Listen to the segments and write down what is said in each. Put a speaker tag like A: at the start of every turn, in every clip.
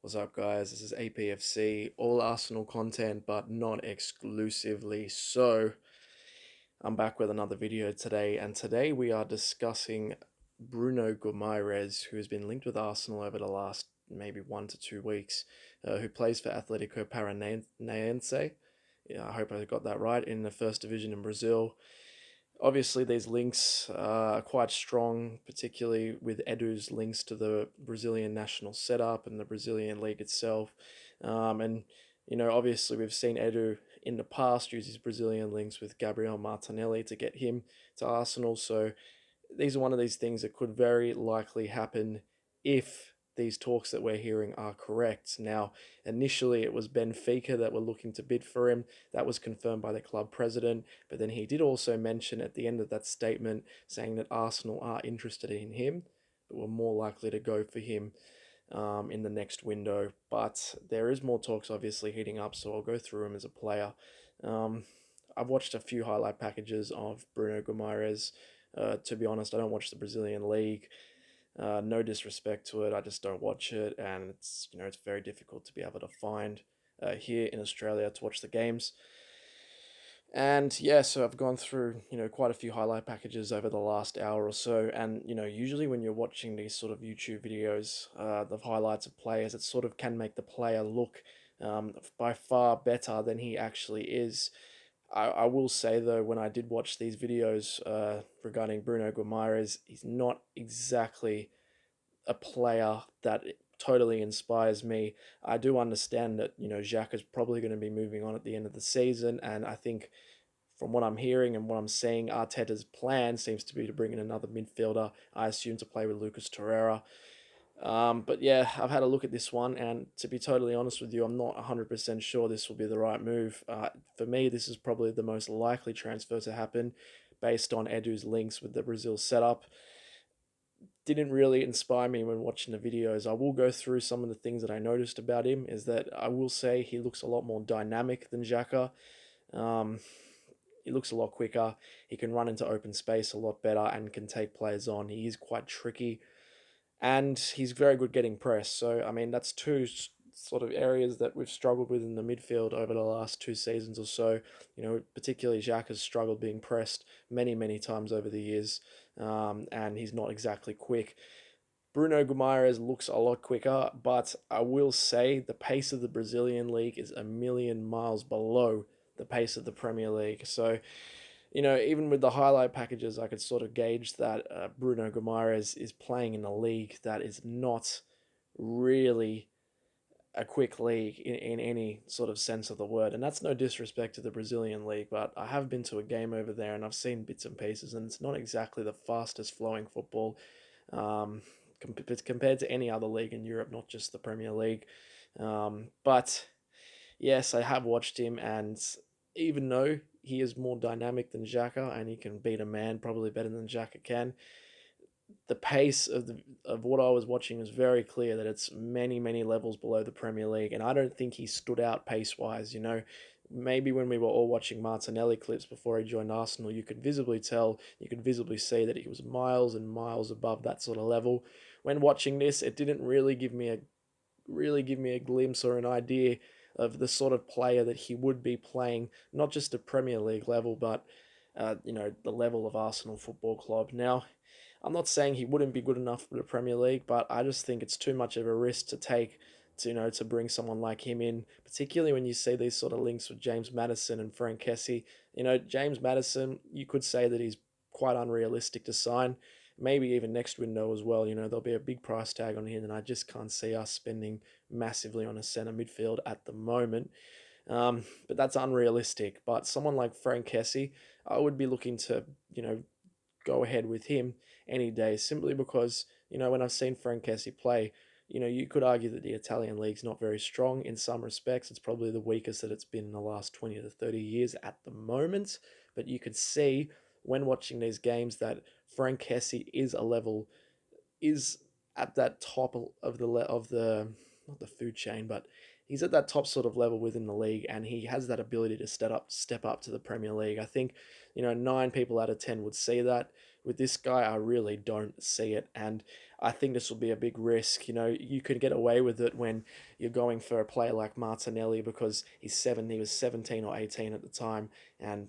A: What's up, guys? This is APFC, all Arsenal content, but not exclusively. So, I'm back with another video today, and today we are discussing Bruno Guimareas, who has been linked with Arsenal over the last maybe 1 to 2 weeks, who plays for Atletico Paranaense. Yeah, I hope I got that right, in the first division in Brazil. Obviously, these links are quite strong, particularly with Edu's links to the Brazilian national setup and the Brazilian league itself. Obviously, we've seen Edu in the past use his Brazilian links with Gabriel Martinelli to get him to Arsenal. So these are one of these things that could very likely happen if these talks that we're hearing are correct. Now, initially it was Benfica that were looking to bid for him. That was confirmed by the club president, but then he did also mention at the end of that statement saying that Arsenal are interested in him, but were more likely to go for him in the next window. But there is more talks obviously heating up, so I'll go through him as a player. Um, I've watched a few highlight packages of Bruno Guimareas. To be honest, I don't watch the Brazilian league. No disrespect to it, I just don't watch it, and it's very difficult to be able to find here in Australia to watch the games. And yeah, so I've gone through quite a few highlight packages over the last hour or so, and usually when you're watching these sort of YouTube videos, the highlights of players, it sort of can make the player look by far better than he actually is. I will say though, when I did watch these videos regarding Bruno Guimares, he's not exactly a player that totally inspires me. I do understand that Xhaka is probably going to be moving on at the end of the season, and I think from what I'm hearing and what I'm seeing, Arteta's plan seems to be to bring in another midfielder. I assume to play with Lucas Torreira. But yeah, I've had a look at this one, and to be totally honest with you, I'm not 100% sure this will be the right move. For me, this is probably the most likely transfer to happen based on Edu's links with the Brazil setup. Didn't really inspire me when watching the videos. I will go through some of the things that I noticed about him, is that I will say he looks a lot more dynamic than Xhaka. Um, he looks a lot quicker. He can run into open space a lot better and can take players on. He is quite tricky, and he's very good getting press. So, I mean, that's two sort of areas that we've struggled with in the midfield over the last 2 seasons or so. Particularly Jacques has struggled being pressed many, many times over the years, and he's not exactly quick. Bruno Guimares looks a lot quicker, but I will say the pace of the Brazilian league is a million miles below the pace of the Premier League. So, even with the highlight packages, I could sort of gauge that Bruno Guimares is playing in a league that is not really a quick league in any sort of sense of the word. And that's no disrespect to the Brazilian league, but I have been to a game over there and I've seen bits and pieces, and it's not exactly the fastest flowing football um, compared to any other league in Europe, not just the Premier League. But yes, I have watched him, and even though he is more dynamic than Xhaka and he can beat a man probably better than Xhaka can, the pace of what I was watching was very clear that it's many, many levels below the Premier League, and I don't think he stood out pace wise. Maybe when we were all watching Martinelli clips before he joined Arsenal, you could visibly tell, you could visibly see that he was miles and miles above that sort of level. When watching this, it didn't really give me a glimpse or an idea of the sort of player that he would be playing, not just a Premier League level, but the level of Arsenal Football Club. Now, I'm not saying he wouldn't be good enough for the Premier League, but I just think it's too much of a risk to take to bring someone like him in, particularly when you see these sort of links with James Maddison and Frank Kessie. James Maddison, you could say that he's quite unrealistic to sign. Maybe even next window as well. There'll be a big price tag on him, and I just can't see us spending massively on a centre midfield at the moment. But that's unrealistic. But someone like Frank Kessie, I would be looking to, go ahead with him any day, simply because, when I've seen Frank Kessie play, you could argue that the Italian league's not very strong in some respects. It's probably the weakest that it's been in the last 20 to 30 years at the moment. But you could see when watching these games that Frank Kessie is at that top of the not the food chain, but he's at that top sort of level within the league, and he has that ability to step up to the Premier League. I think 9 people out of 10 would see that with this guy, I really don't see it. And I think this will be a big risk. You could get away with it when you're going for a player like Martinelli because he was 17 or 18 at the time. And,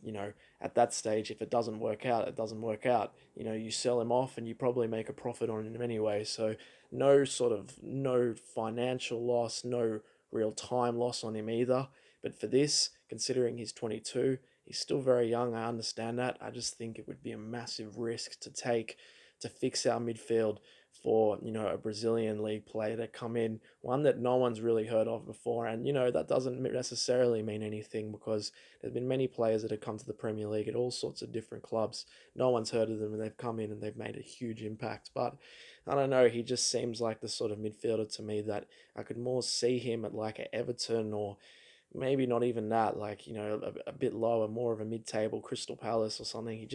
A: at that stage, if it doesn't work out, it doesn't work out. You sell him off and you probably make a profit on him anyway. So no financial loss, no real time loss on him either. But for this, considering he's 22, he's still very young. I understand that. I just think it would be a massive risk to take to fix our midfield for a Brazilian league player to come in, one that no one's really heard of before. And that doesn't necessarily mean anything because there's been many players that have come to the Premier League at all sorts of different clubs. No one's heard of them, and they've come in and they've made a huge impact. But I don't know, he just seems like the sort of midfielder to me that I could more see him at like a Everton, or maybe not even that, like, a bit lower, more of a mid-table Crystal Palace or something.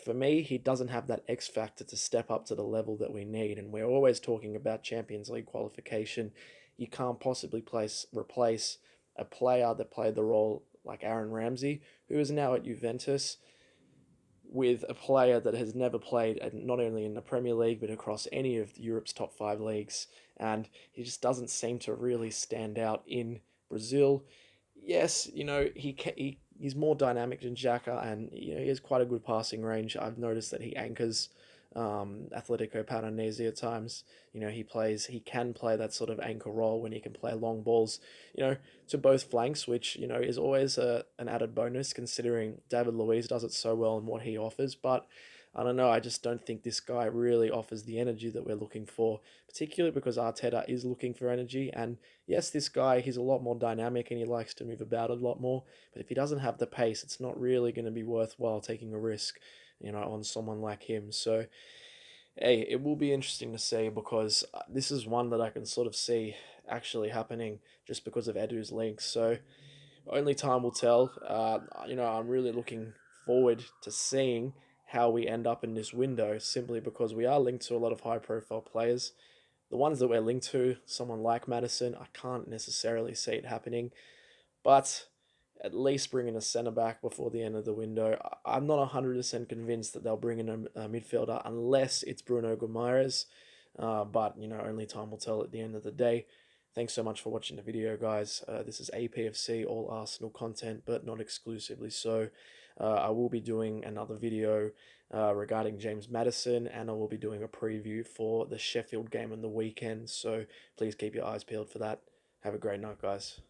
A: For me, he doesn't have that X factor to step up to the level that we need. And we're always talking about Champions League qualification. You can't possibly replace a player that played the role like Aaron Ramsey, who is now at Juventus, with a player that has never played not only in the Premier League but across any of Europe's top five leagues, and he just doesn't seem to really stand out in Brazil. Yes, he's more dynamic than Xhaka, and he has quite a good passing range. I've noticed that he anchors Atletico Paranaense at times. He can play that sort of anchor role when he can play long balls, to both flanks, which is always an added bonus considering David Luiz does it so well in what he offers. But I don't know. I just don't think this guy really offers the energy that we're looking for, particularly because Arteta is looking for energy. And yes, this guy, he's a lot more dynamic and he likes to move about a lot more. But if he doesn't have the pace, it's not really going to be worthwhile taking a risk, on someone like him. So, hey, it will be interesting to see because this is one that I can sort of see actually happening just because of Edu's links. So, only time will tell. I'm really looking forward to seeing how we end up in this window simply because we are linked to a lot of high profile players. The ones that we're linked to, someone like Madison, I can't necessarily see it happening, but at least bring in a centre back before the end of the window. I'm not 100% convinced that they'll bring in a midfielder unless it's Bruno Guimareas, but only time will tell at the end of the day. Thanks so much for watching the video, guys. This is APFC, all Arsenal content, but not exclusively so. I will be doing another video regarding James Maddison, and I will be doing a preview for the Sheffield game on the weekend, so please keep your eyes peeled for that. Have a great night, guys.